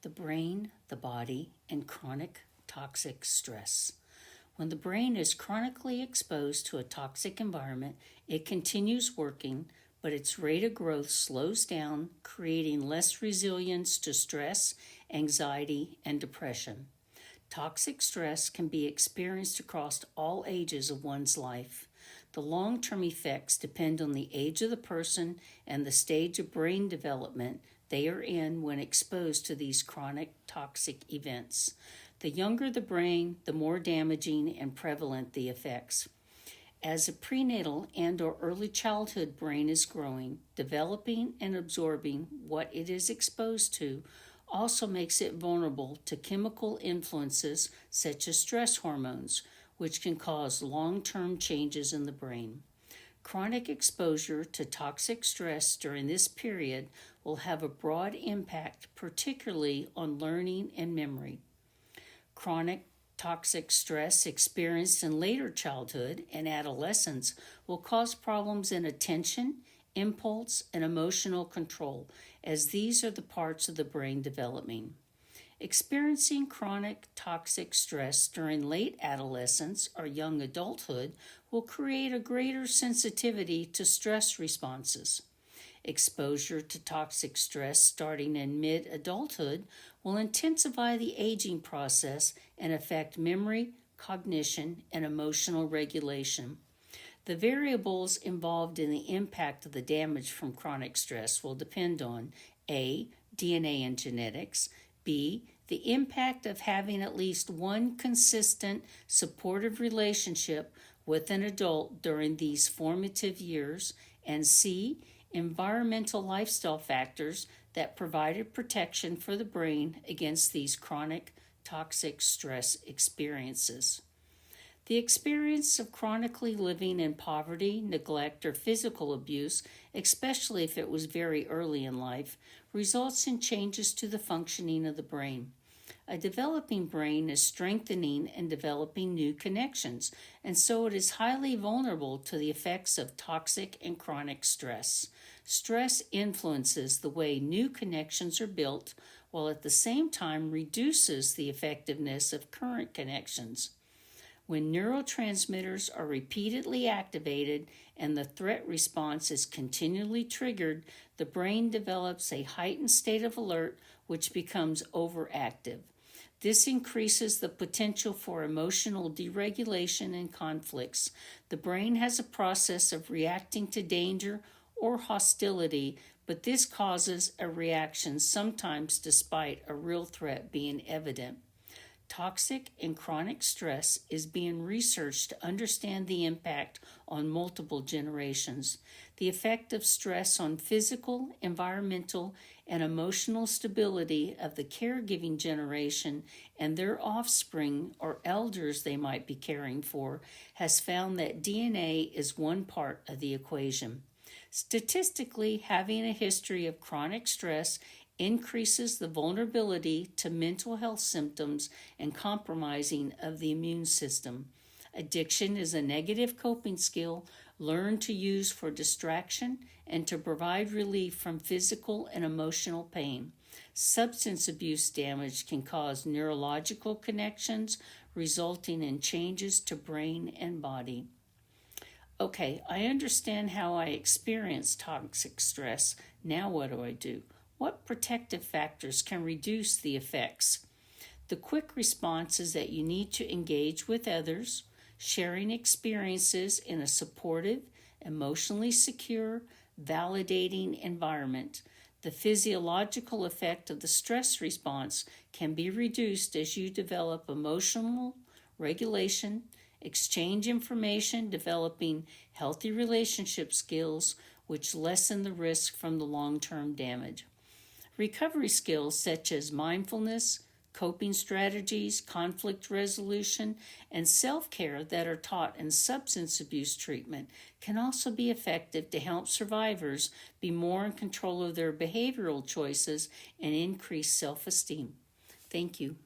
the brain, the body, and chronic toxic stress. When the brain is chronically exposed to a toxic environment, it continues working, but its rate of growth slows down, creating less resilience to stress, anxiety, and depression. Toxic stress can be experienced across all ages of one's life. The long-term effects depend on the age of the person and the stage of brain development they are in when exposed to these chronic toxic events. The younger the brain, the more damaging and prevalent the effects. As a prenatal and/or early childhood brain is growing, developing and absorbing what it is exposed to also makes it vulnerable to chemical influences such as stress hormones, which can cause long-term changes in the brain. Chronic exposure to toxic stress during this period will have a broad impact, particularly on learning and memory. Chronic toxic stress experienced in later childhood and adolescence will cause problems in attention, impulse, and emotional control, as these are the parts of the brain developing. Experiencing chronic toxic stress during late adolescence or young adulthood will create a greater sensitivity to stress responses. Exposure to toxic stress starting in mid-adulthood will intensify the aging process and affect memory, cognition, and emotional regulation. The variables involved in the impact of the damage from chronic stress will depend on A. DNA and genetics, B. the impact of having at least one consistent, supportive relationship with an adult during these formative years, and C. environmental lifestyle factors that provided protection for the brain against these chronic toxic stress experiences. The experience of chronically living in poverty, neglect, or physical abuse, especially if it was very early in life, results in changes to the functioning of the brain. A developing brain is strengthening and developing new connections, and so it is highly vulnerable to the effects of toxic and chronic stress. Stress influences the way new connections are built, while at the same time reduces the effectiveness of current connections. When neurotransmitters are repeatedly activated and the threat response is continually triggered, the brain develops a heightened state of alert which becomes overactive. This increases the potential for emotional deregulation and conflicts. The brain has a process of reacting to danger or hostility, but this causes a reaction sometimes despite a real threat being evident. Toxic and chronic stress is being researched to understand the impact on multiple generations. The effect of stress on physical, environmental, and emotional stability of the caregiving generation and their offspring or elders they might be caring for has found that DNA is one part of the equation. Statistically, having a history of chronic stress increases the vulnerability to mental health symptoms and compromising of the immune system. Addiction is a negative coping skill learned to use for distraction and to provide relief from physical and emotional pain. Substance abuse damage can cause neurological connections, resulting in changes to brain and body. Okay, I understand how I experience toxic stress. Now what do I do? What protective factors can reduce the effects? The quick response is that you need to engage with others, sharing experiences in a supportive, emotionally secure, validating environment. The physiological effect of the stress response can be reduced as you develop emotional regulation, exchange information, developing healthy relationship skills, which lessen the risk from the long-term damage. Recovery skills such as mindfulness, coping strategies, conflict resolution, and self-care that are taught in substance abuse treatment can also be effective to help survivors be more in control of their behavioral choices and increase self-esteem. Thank you.